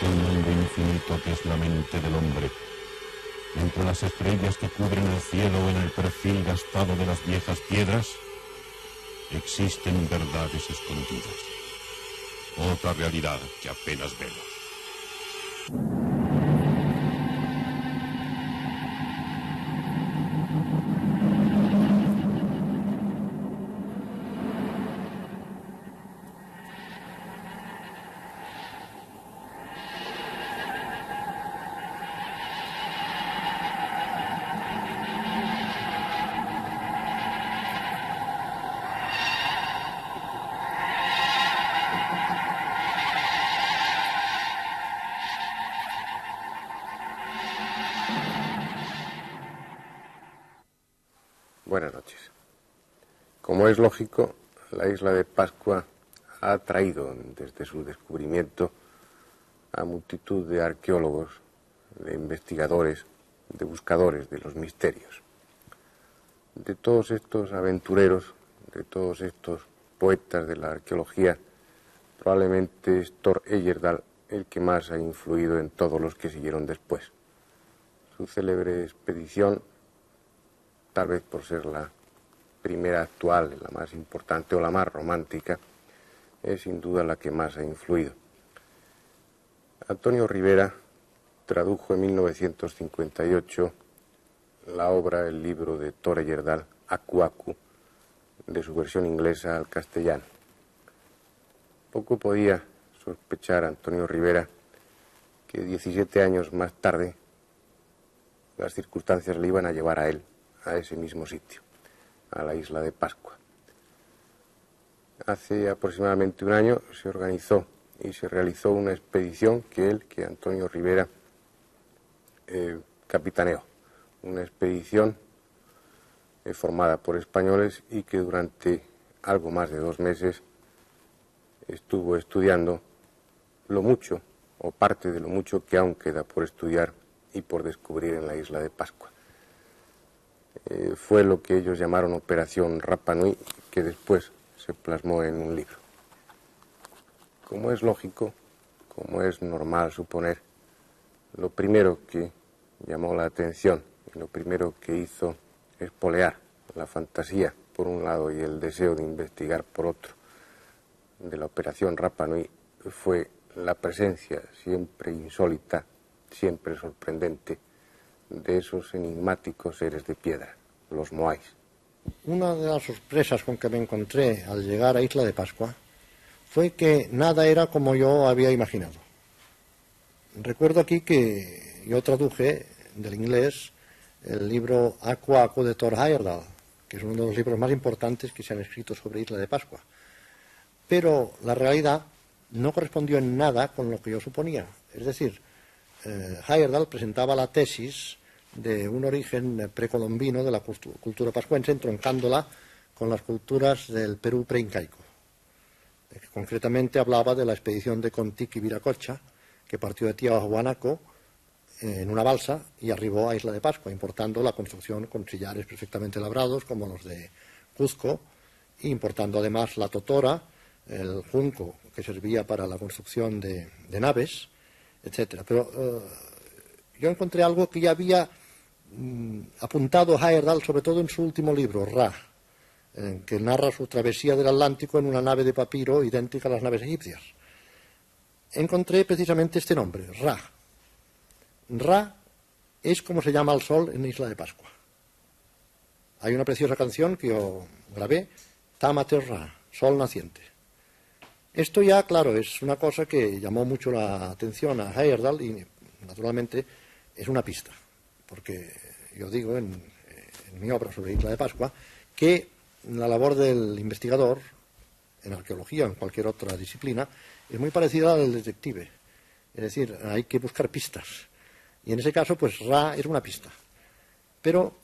un mundo infinito que es la mente del hombre. Entre las estrellas que cubren el cielo o en el perfil gastado de las viejas piedras, existen verdades escondidas. Otra realidad que apenas vemos. Buenas noches. Como es lógico, la isla de Pascua ha atraído desde su descubrimiento a multitud de arqueólogos, de investigadores, de buscadores de los misterios. De todos estos aventureros, de todos estos poetas de la arqueología, probablemente es Thor Heyerdahl el que más ha influido en todos los que siguieron después. Su célebre expedición, tal vez por ser la primera actual, la más importante o la más romántica, es sin duda la que más ha influido. Antonio Rivera tradujo en 1958 la obra, el libro de Thor Heyerdahl, Aku Aku, de su versión inglesa al castellano. Poco podía sospechar Antonio Rivera que 17 años más tarde las circunstancias le iban a llevar a él a ese mismo sitio, a la isla de Pascua. Hace aproximadamente un año se organizó y se realizó una expedición que Antonio Rivera, capitaneó. Una expedición formada por españoles y que durante algo más de 2 meses estuvo estudiando lo mucho, o parte de lo mucho que aún queda por estudiar y por descubrir en la isla de Pascua. Fue lo que ellos llamaron Operación Rapa Nui, que después se plasmó en un libro. Como es lógico, como es normal suponer, lo primero que llamó la atención y lo primero que hizo espolear la fantasía por un lado y el deseo de investigar por otro de la Operación Rapa Nui fue la presencia siempre insólita, siempre sorprendente, de esos enigmáticos seres de piedra, los moais. Una de las sorpresas con que me encontré al llegar a Isla de Pascua fue que nada era como yo había imaginado. Recuerdo aquí que yo traduje del inglés el libro Aku Aku de Thor Heyerdahl, que es uno de los libros más importantes que se han escrito sobre Isla de Pascua. Pero la realidad no correspondió en nada con lo que yo suponía. Es decir, Heyerdahl presentaba la tesis de un origen precolombino de la cultura pascuense, entroncándola con las culturas del Perú preincaico. Concretamente hablaba de la expedición de Contic y Viracocha, que partió de Tiahuanaco en una balsa y arribó a Isla de Pascua, importando la construcción con sillares perfectamente labrados, como los de Cuzco, e importando además la totora, el junco, que servía para la construcción de naves, etc. Pero yo encontré algo que ya había apuntado Heyerdahl, sobre todo en su último libro, Ra, que narra su travesía del Atlántico en una nave de papiro idéntica a las naves egipcias. Encontré precisamente este nombre, Ra. Ra es como se llama al sol en Isla de Pascua. Hay una preciosa canción que yo grabé, Tamate Ra, sol naciente. Esto ya, claro, es una cosa que llamó mucho la atención a Heyerdahl y, naturalmente, es una pista. Porque yo digo en mi obra sobre Isla de Pascua que la labor del investigador, en arqueología o en cualquier otra disciplina, es muy parecida a la del detective. Es decir, hay que buscar pistas. Y en ese caso, pues Ra es una pista. Pero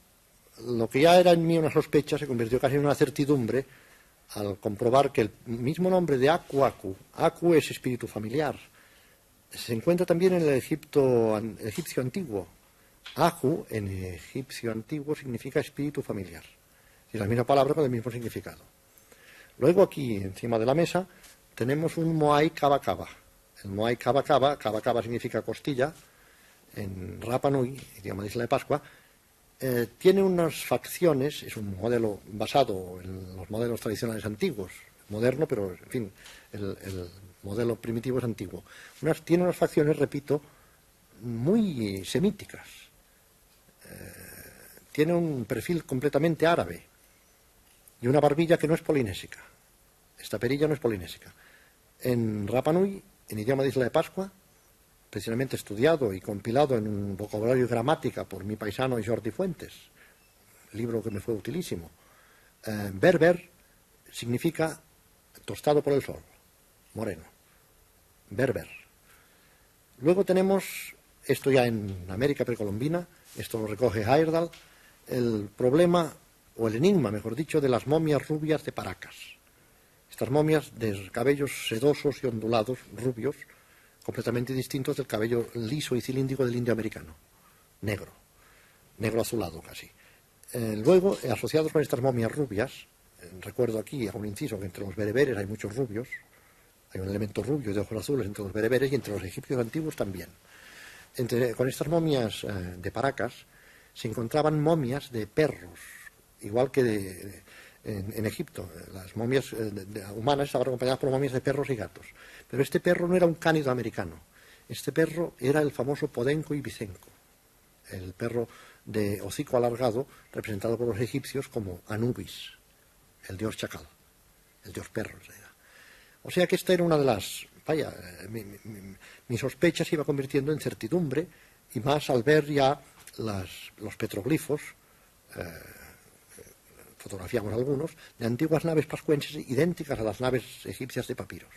lo que ya era en mí una sospecha se convirtió casi en una certidumbre al comprobar que el mismo nombre de Aku Aku, Aku es espíritu familiar, se encuentra también en el egipcio antiguo. Ahu en egipcio antiguo significa espíritu familiar. Es la misma palabra con el mismo significado. Luego aquí, encima de la mesa, tenemos un moai kaba kaba, el Moai Kaba Kaba, Kaba Kaba significa costilla, en Rapa Nui, idioma de Isla de Pascua, tiene unas facciones, es un modelo basado en los modelos tradicionales antiguos, moderno, pero en fin, el modelo primitivo es antiguo. Tiene unas facciones, repito, muy semíticas. Tiene un perfil completamente árabe y una barbilla que no es polinésica. Esta perilla no es polinésica. En Rapa Nui, en idioma de Isla de Pascua, precisamente estudiado y compilado en un vocabulario y gramática por mi paisano Jordi Fuentes, libro que me fue utilísimo, berber significa tostado por el sol, moreno, berber. Luego tenemos, esto ya en América precolombina, esto lo recoge Heyerdahl, el problema, o el enigma, mejor dicho, de las momias rubias de Paracas. Estas momias de cabellos sedosos y ondulados, rubios, completamente distintos del cabello liso y cilíndrico del indio americano, negro azulado casi. Luego, asociados con estas momias rubias, recuerdo aquí, hago un inciso, que entre los bereberes hay muchos rubios, hay un elemento rubio de ojos azules entre los bereberes y entre los egipcios antiguos también. Con estas momias de Paracas se encontraban momias de perros, igual que en Egipto. Las momias humanas estaban acompañadas por momias de perros y gatos. Pero este perro no era un cánido americano. Este perro era el famoso Podenco ibicenco, el perro de hocico alargado, representado por los egipcios como Anubis, el dios chacal, el dios perro en realidad. O sea que esta era una de las... Vaya, mi sospecha se iba convirtiendo en certidumbre, y más al ver ya los petroglifos, fotografiamos algunos, de antiguas naves pascuenses idénticas a las naves egipcias de papiros.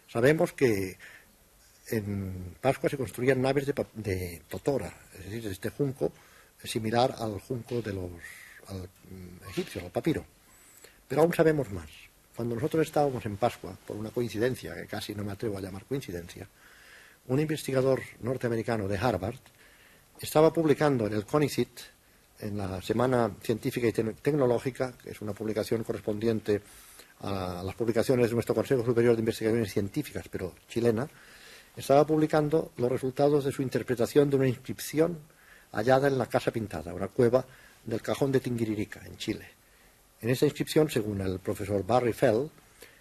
Sabemos que en Pascua se construían naves de totora, es decir, de este junco similar al junco de los egipcios, al papiro. Pero aún sabemos más. Cuando nosotros estábamos en Pascua, por una coincidencia, que casi no me atrevo a llamar coincidencia, un investigador norteamericano de Harvard estaba publicando en el CONICET, en la Semana Científica y Tecnológica, que es una publicación correspondiente a las publicaciones de nuestro Consejo Superior de Investigaciones Científicas, pero chilena, estaba publicando los resultados de su interpretación de una inscripción hallada en la Casa Pintada, una cueva del Cajón de Tinguiririca, en Chile. En esa inscripción, según el profesor Barry Fell,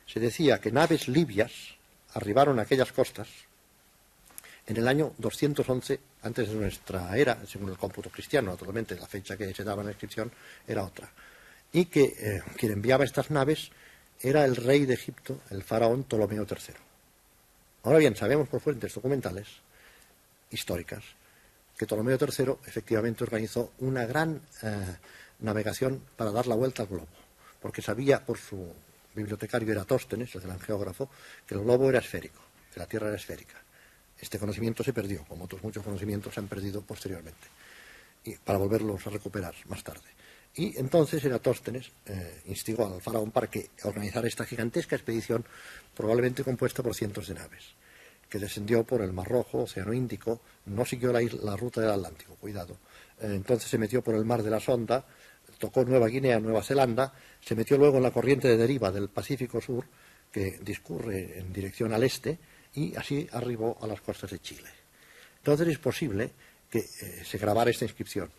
se decía que naves libias arribaron a aquellas costas en el año 211 antes de nuestra era, según el cómputo cristiano, naturalmente la fecha que se daba en la inscripción era otra, y que quien enviaba estas naves era el rey de Egipto, el faraón Ptolomeo III. Ahora bien, sabemos por fuentes documentales históricas que Ptolomeo III efectivamente organizó una gran navegación para dar la vuelta al globo, porque sabía por su bibliotecario Eratóstenes, el gran geógrafo, que el globo era esférico, que la Tierra era esférica. Este conocimiento se perdió, como otros muchos conocimientos se han perdido posteriormente, y para volverlos a recuperar más tarde. Y entonces Eratóstenes instigó al faraón para que organizara esta gigantesca expedición, probablemente compuesta por cientos de naves, que descendió por el Mar Rojo, Océano Índico, no siguió la ruta del Atlántico, cuidado. Entonces se metió por el Mar de la Sonda, tocó Nueva Guinea, Nueva Zelanda, se metió luego en la corriente de deriva del Pacífico Sur, que discurre en dirección al este, y así arribó a las costas de Chile. Entonces es posible que se grabara esta inscripción.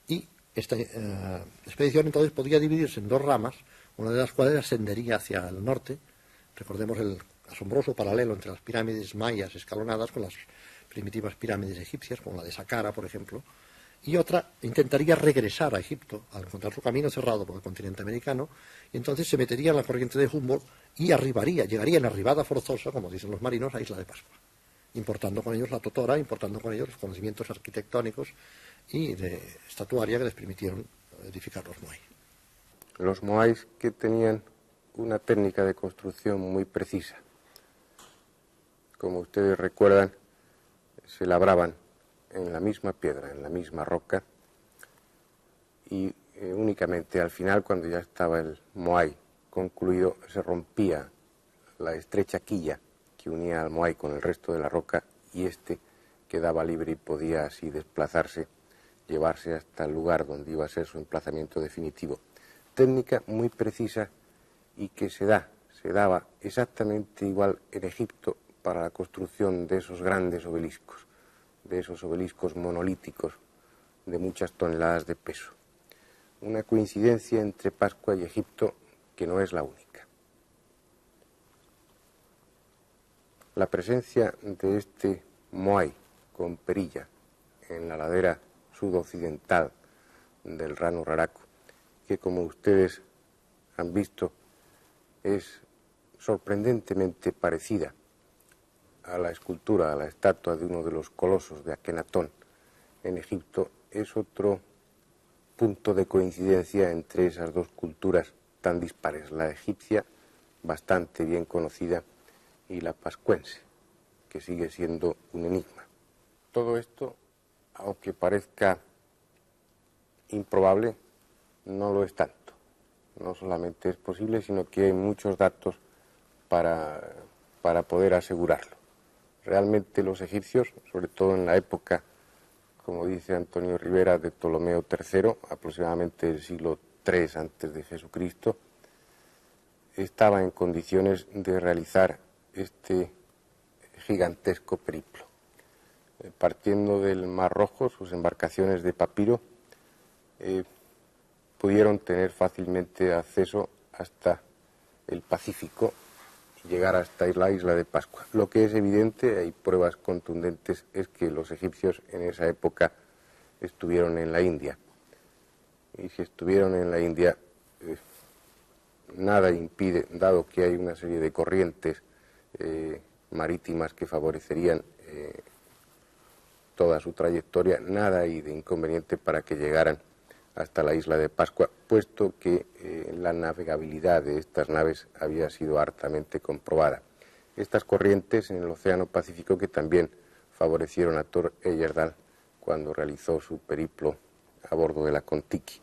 Y esta expedición entonces podía dividirse en dos ramas, una de las cuales ascendería hacia el norte. Recordemos el asombroso paralelo entre las pirámides mayas escalonadas con las primitivas pirámides egipcias, como la de Saqqara, por ejemplo, y otra intentaría regresar a Egipto al encontrar su camino cerrado por el continente americano, y entonces se metería en la corriente de Humboldt y llegaría en arribada forzosa, como dicen los marinos, a Isla de Pascua, importando con ellos la totora, importando con ellos los conocimientos arquitectónicos y de estatuaria que les permitieron edificar los moai. Los moais que tenían una técnica de construcción muy precisa. Como ustedes recuerdan, se labraban en la misma piedra, en la misma roca, y únicamente al final, cuando ya estaba el moai concluido, se rompía la estrecha quilla que unía al moai con el resto de la roca, y éste quedaba libre y podía así desplazarse, llevarse hasta el lugar donde iba a ser su emplazamiento definitivo. Técnica muy precisa y que se daba exactamente igual en Egipto para la construcción de esos grandes obeliscos, de esos obeliscos monolíticos de muchas toneladas de peso. Una coincidencia entre Pascua y Egipto que no es la única. La presencia de este Moai con perilla en la ladera sudoccidental del Rano Raraku, que como ustedes han visto es sorprendentemente parecida a la escultura, a la estatua de uno de los colosos de Akenatón en Egipto, es otro punto de coincidencia entre esas dos culturas tan dispares, la egipcia, bastante bien conocida, y la pascuense, que sigue siendo un enigma. Todo esto, aunque parezca improbable, no lo es tanto. No solamente es posible, sino que hay muchos datos para poder asegurarlo. Realmente los egipcios, sobre todo en la época, como dice Antonio Rivera, de Ptolomeo III, aproximadamente del siglo III antes de Jesucristo, estaban en condiciones de realizar este gigantesco periplo. Partiendo del Mar Rojo, sus embarcaciones de papiro pudieron tener fácilmente acceso hasta el Pacífico y llegar hasta la isla de Pascua. Lo que es evidente, hay pruebas contundentes, es que los egipcios en esa época estuvieron en la India. Y si estuvieron en la India, nada impide, dado que hay una serie de corrientes marítimas que favorecerían toda su trayectoria, nada hay de inconveniente para que llegaran hasta la isla de Pascua, puesto que la navegabilidad de estas naves había sido hartamente comprobada. Estas corrientes en el Océano Pacífico que también favorecieron a Thor Heyerdahl cuando realizó su periplo a bordo de la Kon-Tiki.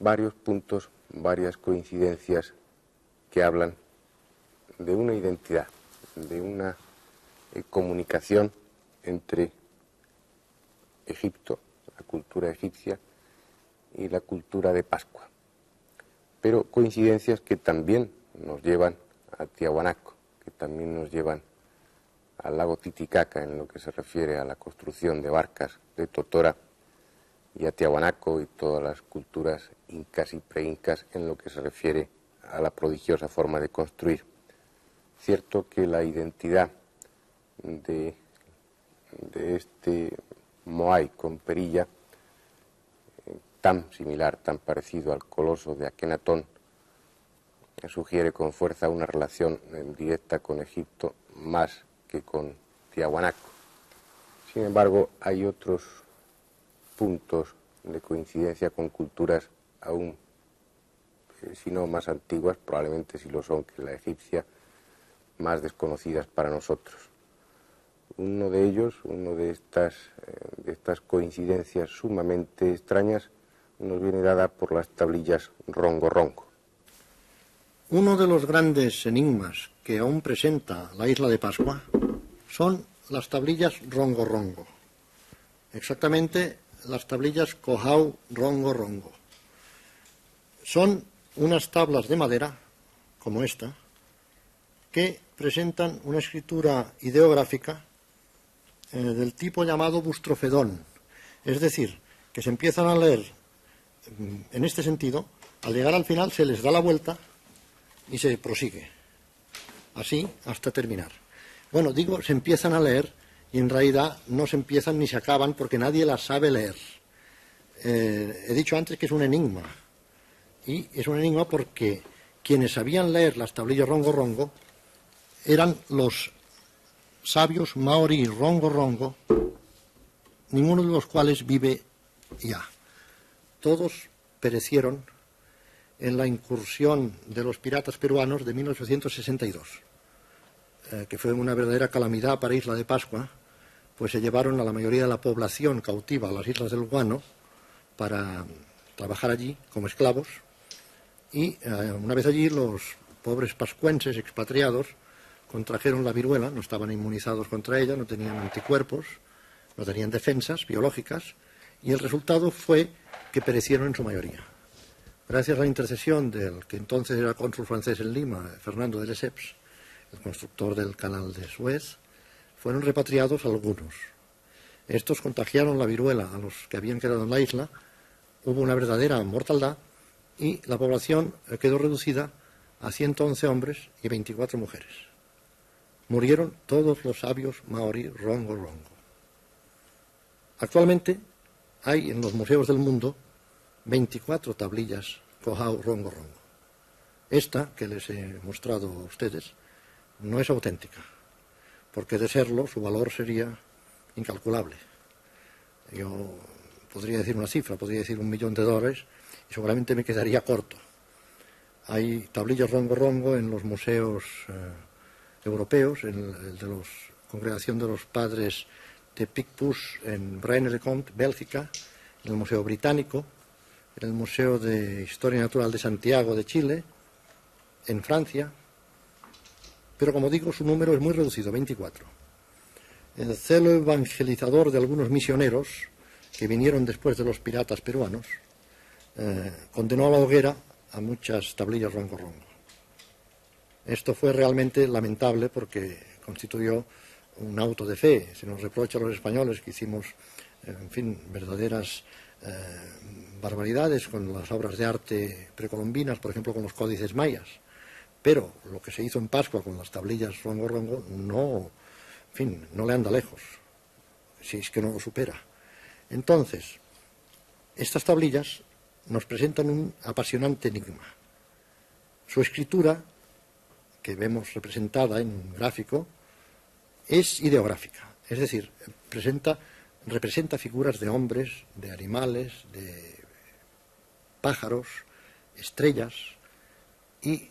Varios puntos, varias coincidencias que hablan de una identidad, de una comunicación entre Egipto, la cultura egipcia, y la cultura de Pascua. Pero coincidencias que también nos llevan a Tiahuanaco, que también nos llevan al lago Titicaca en lo que se refiere a la construcción de barcas de Totora, y a Tiahuanaco y todas las culturas incas y preincas en lo que se refiere a la prodigiosa forma de construir. Cierto que la identidad de este Moai con perilla, tan similar, tan parecido al coloso de Akenatón, sugiere con fuerza una relación directa con Egipto más que con Tiahuanaco. Sin embargo, hay otros puntos de coincidencia con culturas aún, si no más antiguas, probablemente sí lo son que la egipcia, más desconocidas para nosotros. Uno de ellos, uno de estas coincidencias sumamente extrañas, nos viene dada por las tablillas Rongo Rongo. Uno de los grandes enigmas que aún presenta la isla de Pascua son las tablillas Rongo Rongo. Exactamente las tablillas Kohau Rongo Rongo. Son unas tablas de madera, como esta, que presentan una escritura ideográfica del tipo llamado bustrofedón. Es decir, que se empiezan a leer en este sentido, al llegar al final se les da la vuelta y se prosigue, así hasta terminar. Bueno, digo, se empiezan a leer y en realidad no se empiezan ni se acaban porque nadie las sabe leer. He dicho antes que es un enigma, y es un enigma porque quienes sabían leer las tablillas Rongo Rongo eran los sabios maorí Rongo Rongo, ninguno de los cuales vive ya. Todos perecieron en la incursión de los piratas peruanos de 1862, que fue una verdadera calamidad para Isla de Pascua, pues se llevaron a la mayoría de la población cautiva a las islas del Guano para trabajar allí como esclavos, y una vez allí los pobres pascuenses expatriados contrajeron la viruela, no estaban inmunizados contra ella, no tenían anticuerpos, no tenían defensas biológicas, y el resultado fue que perecieron en su mayoría. Gracias a la intercesión del que entonces era cónsul francés en Lima, Fernando de Lesseps, el constructor del canal de Suez, fueron repatriados algunos. Estos contagiaron la viruela a los que habían quedado en la isla, hubo una verdadera mortandad y la población quedó reducida a 111 hombres y 24 mujeres. Murieron todos los sabios maorí rongo rongo. Actualmente hay en los museos del mundo 24 tablillas Kohau rongo rongo. Esta, que les he mostrado a ustedes, no es auténtica, porque de serlo su valor sería incalculable. Yo podría decir una cifra, podría decir $1.000.000 y seguramente me quedaría corto. Hay tablillas rongo rongo en los museos europeos, en el de la Congregación de los Padres de Picpus en Braine-le-Comte, Bélgica, en el Museo Británico, en el Museo de Historia Natural de Santiago de Chile, en Francia, pero como digo, su número es muy reducido, 24. El celo evangelizador de algunos misioneros que vinieron después de los piratas peruanos condenó a la hoguera a muchas tablillas rongo rongo. Esto fue realmente lamentable porque constituyó un auto de fe. Se nos reprocha a los españoles que hicimos, en fin, verdaderas barbaridades con las obras de arte precolombinas, por ejemplo, con los códices mayas. Pero lo que se hizo en Pascua con las tablillas rongo rongo no, en fin, no le anda lejos, si es que no lo supera. Entonces, estas tablillas nos presentan un apasionante enigma. Su escritura, que vemos representada en un gráfico, es ideográfica, es decir, representa figuras de hombres, de animales, de pájaros, estrellas, y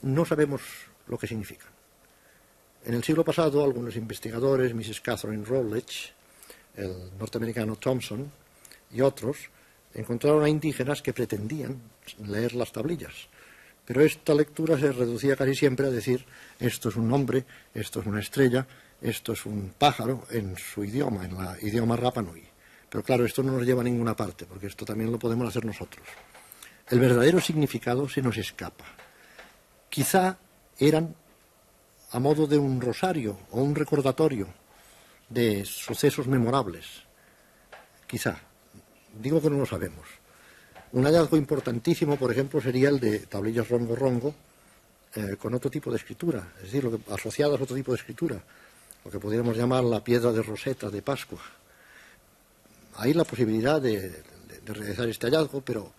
no sabemos lo que significan. En el siglo pasado, algunos investigadores, Mrs. Catherine Rowledge, el norteamericano Thompson y otros, encontraron a indígenas que pretendían leer las tablillas. Pero esta lectura se reducía casi siempre a decir esto es un hombre, esto es una estrella, esto es un pájaro en su idioma, en el idioma Rapa Nui. Pero claro, esto no nos lleva a ninguna parte, porque esto también lo podemos hacer nosotros. El verdadero significado se nos escapa. Quizá eran a modo de un rosario o un recordatorio de sucesos memorables. Quizá. Digo que no lo sabemos. Un hallazgo importantísimo, por ejemplo, sería el de tablillas rongo rongo con otro tipo de escritura, es decir, asociadas a otro tipo de escritura, lo que podríamos llamar la piedra de Roseta de Pascua. Hay la posibilidad de realizar este hallazgo, pero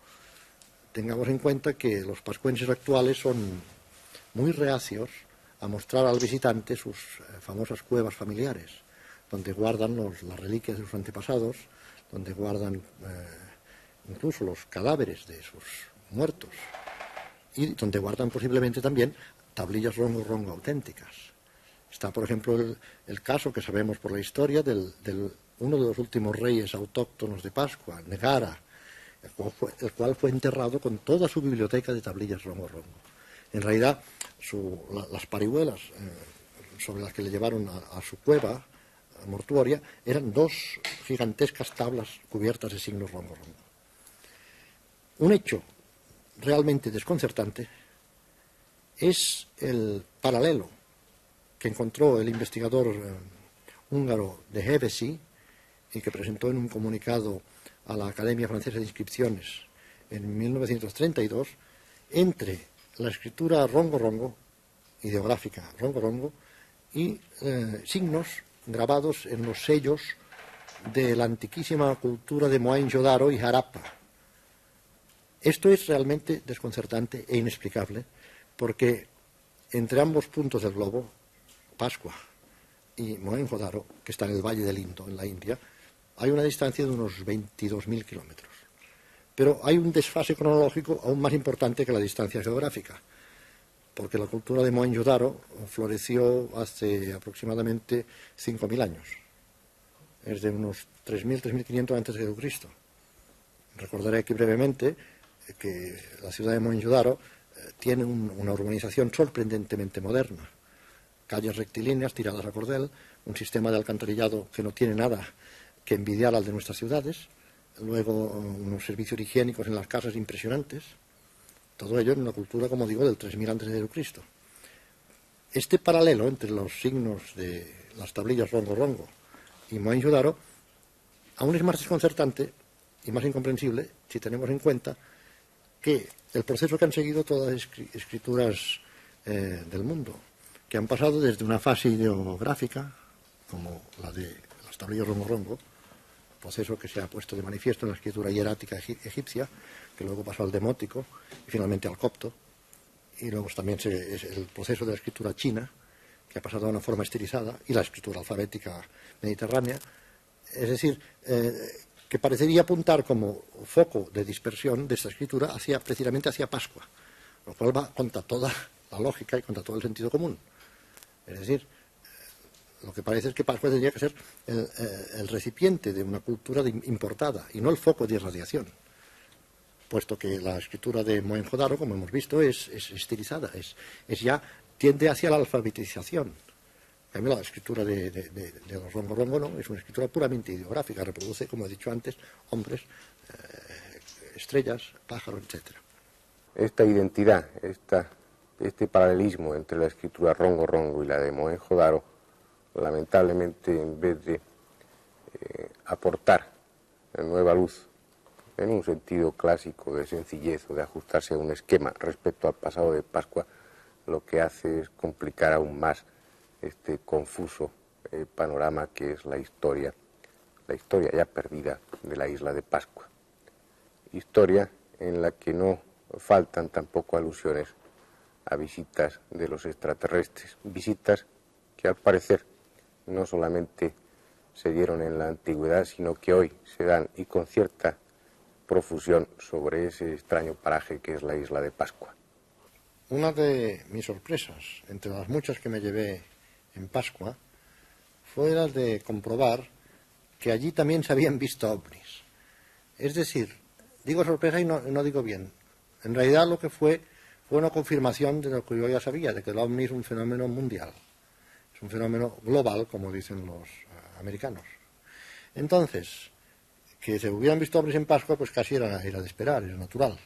tengamos en cuenta que los pascuenses actuales son muy reacios a mostrar al visitante sus famosas cuevas familiares, donde guardan las reliquias de sus antepasados, donde guardan incluso los cadáveres de sus muertos y donde guardan posiblemente también tablillas rongo rongo auténticas. Está, por ejemplo, el caso que sabemos por la historia de uno de los últimos reyes autóctonos de Pascua, Negara, el cual fue enterrado con toda su biblioteca de tablillas rongo rongo. En realidad, las parihuelas sobre las que le llevaron a su cueva mortuoria eran 2 gigantescas tablas cubiertas de signos rongo rongo. Un hecho realmente desconcertante es el paralelo que encontró el investigador húngaro de Hevesi y que presentó en un comunicado a la Academia Francesa de Inscripciones en 1932 entre la escritura rongo rongo, ideográfica rongo rongo, y signos grabados en los sellos de la antiquísima cultura de Mohenjo-Daro y Harappa. Esto es realmente desconcertante e inexplicable, porque entre ambos puntos del globo, Pascua y Mohenjo-Daro, que está en el Valle del Indo, en la India, hay una distancia de unos 22.000 kilómetros. Pero hay un desfase cronológico aún más importante que la distancia geográfica, porque la cultura de Mohenjo-Daro floreció hace aproximadamente 5.000 años, es de unos 3.000, 3.500 antes de Cristo. Recordaré aquí brevemente que la ciudad de Mohenjo-Daro tiene una urbanización sorprendentemente moderna, calles rectilíneas tiradas a cordel, un sistema de alcantarillado que no tiene nada que envidiar al de nuestras ciudades, luego unos servicios higiénicos en las casas impresionantes, todo ello en una cultura, como digo, del 3000 antes de Cristo. Este paralelo entre los signos de las tablillas Rongo-Rongo y Mohenjo-Daro aún es más desconcertante y más incomprensible si tenemos en cuenta que el proceso que han seguido todas las escrituras del mundo, que han pasado desde una fase ideográfica, como la de las tablillas Rongo-Rongo, proceso que se ha puesto de manifiesto en la escritura hierática egipcia, que luego pasó al demótico y finalmente al copto, y luego también es el proceso de la escritura china, que ha pasado a una forma estilizada, y la escritura alfabética mediterránea. Es decir, que parecería apuntar como foco de dispersión de esta escritura precisamente hacia Pascua, lo cual va contra toda la lógica y contra todo el sentido común. Es decir, lo que parece es que Pascua tendría que ser el recipiente de una cultura importada y no el foco de irradiación, puesto que la escritura de Mohenjo-Daro, como hemos visto, es estilizada, tiende hacia la alfabetización. En cambio, la escritura de los Rongo-Rongo no, es una escritura puramente ideográfica, reproduce, como he dicho antes, hombres, estrellas, pájaros, etc. Esta identidad, este paralelismo entre la escritura Rongo-Rongo y la de Mohenjo-Daro, lamentablemente, en vez de aportar nueva luz en un sentido clásico de sencillez o de ajustarse a un esquema respecto al pasado de Pascua, lo que hace es complicar aún más este confuso panorama que es la historia ya perdida de la isla de Pascua. Historia en la que no faltan tampoco alusiones a visitas de los extraterrestres, visitas que al parecer no solamente se dieron en la antigüedad, sino que hoy se dan y con cierta profusión sobre ese extraño paraje que es la isla de Pascua. Una de mis sorpresas, entre las muchas que me llevé en Pascua, fue la de comprobar que allí también se habían visto ovnis. Es decir, digo sorpresa y no digo bien. En realidad lo que fue una confirmación de lo que yo ya sabía, de que el ovni es un fenómeno mundial. Es un fenómeno global, como dicen los americanos. Entonces, que se hubieran visto ovnis en Pascua, pues casi era de esperar, era natural.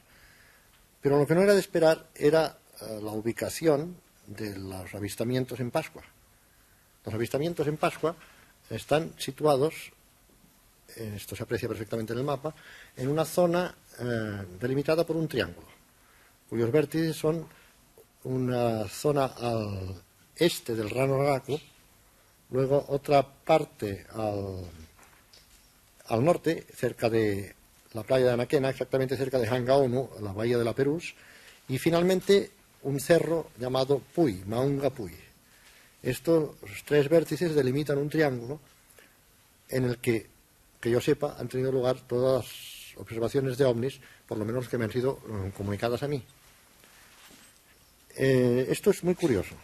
Pero lo que no era de esperar era la ubicación de los avistamientos en Pascua. Los avistamientos en Pascua están situados, esto se aprecia perfectamente en el mapa, en una zona delimitada por un triángulo, cuyos vértices son una zona al este del Rano Raraku, luego otra parte al norte, cerca de la playa de Anaquena, exactamente cerca de Hangaonu, la bahía de la Perús, y finalmente un cerro llamado Puy, Maunga Puy. Estos tres vértices delimitan un triángulo en el que yo sepa, han tenido lugar todas las observaciones de ovnis, por lo menos que me han sido comunicadas a mí. Esto es muy curioso,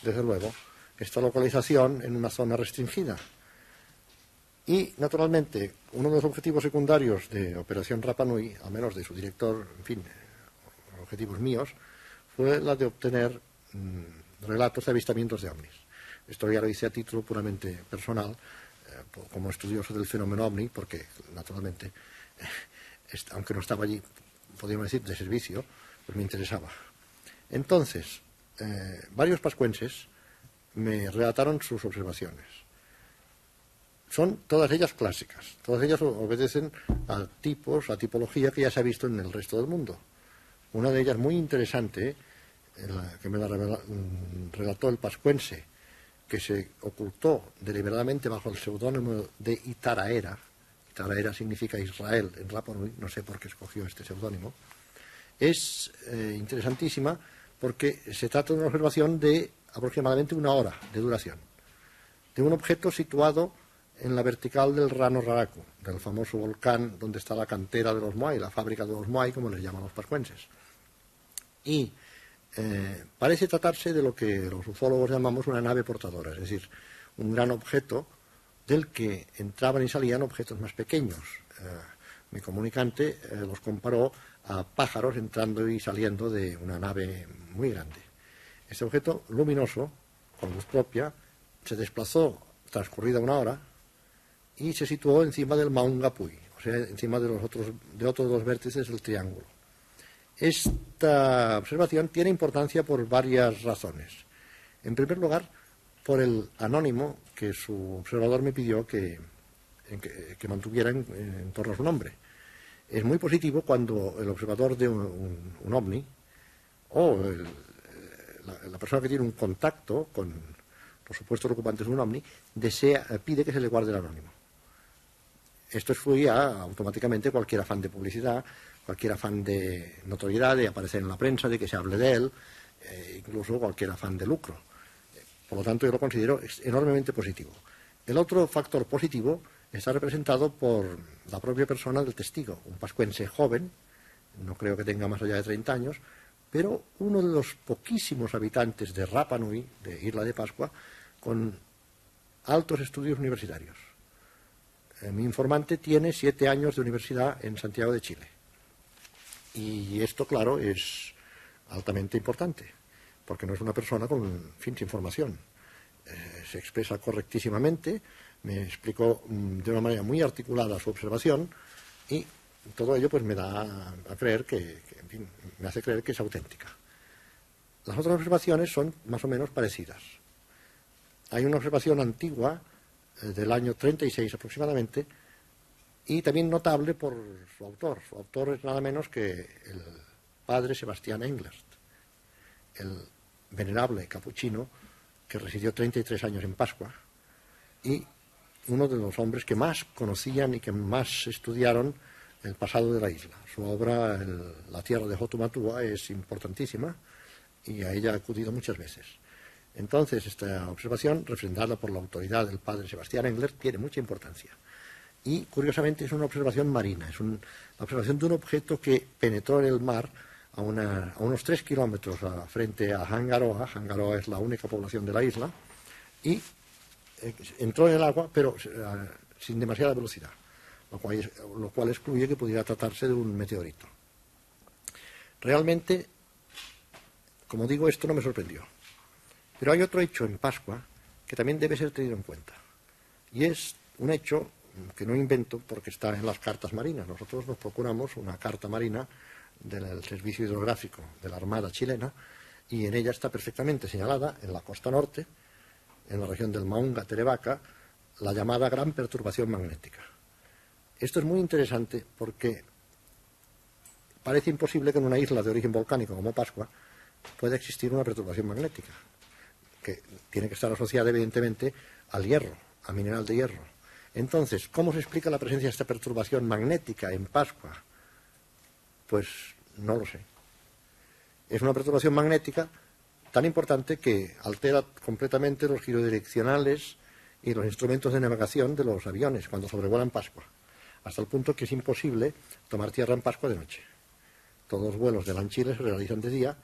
desde luego, esta localización en una zona restringida. Y, naturalmente, uno de los objetivos secundarios de Operación Rapa Nui, al menos de su director, en fin, objetivos míos, fue la de obtener relatos de avistamientos de ovnis. Esto ya lo hice a título puramente personal, como estudioso del fenómeno ovni, porque, naturalmente, aunque no estaba allí, podríamos decir, de servicio, pues me interesaba. Entonces, varios pascuenses me relataron sus observaciones. Son todas ellas clásicas, todas ellas obedecen a tipos, a tipología que ya se ha visto en el resto del mundo. Una de ellas muy interesante, que me la relató el pascuense, que se ocultó deliberadamente bajo el seudónimo de Itaraera. Itaraera significa Israel en Rapa Nui, no sé por qué escogió este seudónimo. Es interesantísima porque se trata de una observación de aproximadamente 1 hora de duración, de un objeto situado en la vertical del Rano Raraku, del famoso volcán donde está la cantera de los Moai, la fábrica de los Moai, como les llaman los pascuenses. Y parece tratarse de lo que los ufólogos llamamos una nave portadora, es decir, un gran objeto del que entraban y salían objetos más pequeños. Mi comunicante los comparó a pájaros entrando y saliendo de una nave muy grande. Este objeto luminoso, con luz propia, se desplazó transcurrida 1 hora y se situó encima del Maunga Puy, o sea, encima de otros de los vértices del triángulo. Esta observación tiene importancia por varias razones. En primer lugar, por el anónimo que su observador me pidió que mantuviera en torno a su nombre. Es muy positivo cuando el observador de un ovni o la persona que tiene un contacto con los supuestos ocupantes de un ovni pide que se le guarde el anónimo. Esto excluía automáticamente cualquier afán de publicidad, cualquier afán de notoriedad, de aparecer en la prensa, de que se hable de él, incluso cualquier afán de lucro. Por lo tanto, yo lo considero enormemente positivo. El otro factor positivo está representado por la propia persona del testigo, un pascuense joven, no creo que tenga más allá de 30 años, pero uno de los poquísimos habitantes de Rapa Nui, de Isla de Pascua, con altos estudios universitarios. Mi informante tiene 7 años de universidad en Santiago de Chile. Y esto, claro, es altamente importante, porque no es una persona con fins de información. Se expresa correctísimamente, me explicó de una manera muy articulada su observación y todo ello pues me da a creer en fin, me hace creer que es auténtica. Las otras observaciones son más o menos parecidas. Hay una observación antigua del año 36 aproximadamente y también notable por su autor. Su autor es nada menos que el padre Sebastián Englert, el venerable capuchino que residió 33 años en Pascua y uno de los hombres que más conocían y que más estudiaron el pasado de la isla. Su obra, La tierra de Hotumatua, es importantísima y a ella ha acudido muchas veces. Entonces, esta observación, refrendada por la autoridad del padre Sebastián Englert, tiene mucha importancia. Y, curiosamente, es una observación marina, es la observación de un objeto que penetró en el mar a unos 3 kilómetros frente a Hangaroa. Hangaroa es la única población de la isla, y entró en el agua, pero sin demasiada velocidad, lo cual excluye que pudiera tratarse de un meteorito. Realmente, como digo, esto no me sorprendió. Pero hay otro hecho en Pascua que también debe ser tenido en cuenta. Y es un hecho que no invento porque está en las cartas marinas. Nosotros nos procuramos una carta marina del Servicio Hidrográfico de la Armada chilena y en ella está perfectamente señalada, en la costa norte, en la región del Maunga-Terevaca, la llamada gran perturbación magnética. Esto es muy interesante porque parece imposible que en una isla de origen volcánico como Pascua pueda existir una perturbación magnética, que tiene que estar asociada evidentemente al hierro, al mineral de hierro. Entonces, ¿cómo se explica la presencia de esta perturbación magnética en Pascua? Pues no lo sé. Es una perturbación magnética tan importante que altera completamente los girodireccionales y los instrumentos de navegación de los aviones cuando sobrevuelan Pascua, hasta el punto que es imposible tomar tierra en Pascua de noche. Todos los vuelos de Lanchile se realizan de día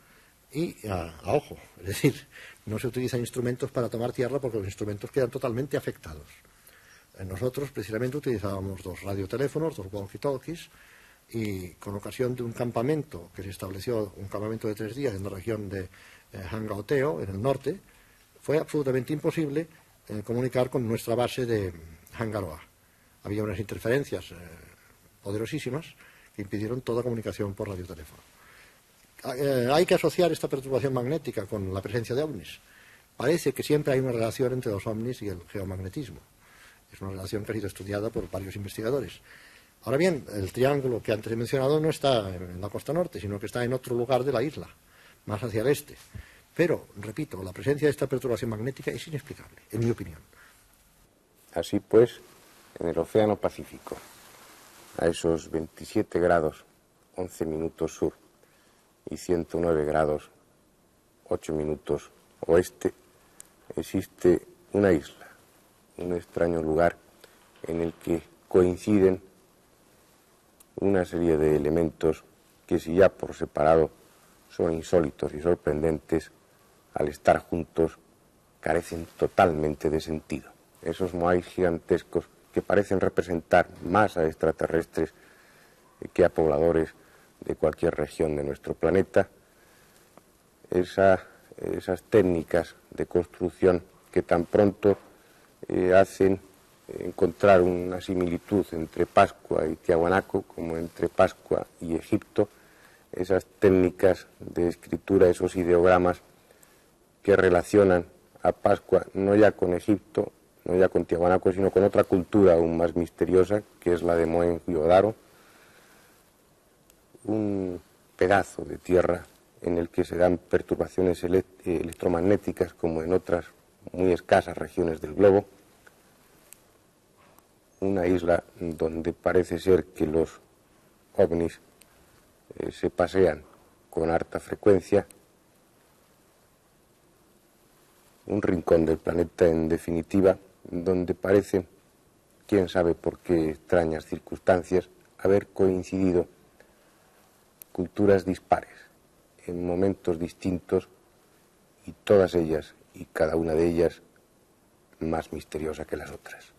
y a ojo, es decir, no se utilizan instrumentos para tomar tierra porque los instrumentos quedan totalmente afectados. Nosotros precisamente utilizábamos 2 radioteléfonos, 2 walkie-talkies, y con ocasión de un campamento que se estableció, un campamento de 3 días en la región de Hangaoteo, en el norte, fue absolutamente imposible comunicar con nuestra base de Hangaroa. Había unas interferencias poderosísimas que impidieron toda comunicación por radioteléfono. Hay que asociar esta perturbación magnética con la presencia de ovnis. Parece que siempre hay una relación entre los ovnis y el geomagnetismo. Es una relación que ha sido estudiada por varios investigadores. Ahora bien, el triángulo que antes he mencionado no está en la costa norte, sino que está en otro lugar de la isla, más hacia el este. Pero, repito, la presencia de esta perturbación magnética es inexplicable, en mi opinión. Así pues, en el Océano Pacífico, a esos 27 grados 11 minutos sur y 109 grados 8 minutos oeste, existe una isla, un extraño lugar en el que coinciden una serie de elementos que, si ya por separado son insólitos y sorprendentes, al estar juntos carecen totalmente de sentido. Esos moais gigantescos que parecen representar más a extraterrestres que a pobladores de cualquier región de nuestro planeta, esas técnicas de construcción que tan pronto hacen encontrar una similitud entre Pascua y Tiahuanaco como entre Pascua y Egipto, esas técnicas de escritura, esos ideogramas que relacionan a Pascua no ya con Egipto, no ya con Tiahuanaco, sino con otra cultura aún más misteriosa, que es la de Mohenjo-Daro, un pedazo de tierra en el que se dan perturbaciones electromagnéticas como en otras muy escasas regiones del globo, una isla donde parece ser que los ovnis se pasean con harta frecuencia, un rincón del planeta en definitiva, donde parece, quién sabe por qué extrañas circunstancias, haber coincidido culturas dispares en momentos distintos y todas ellas y cada una de ellas más misteriosa que las otras.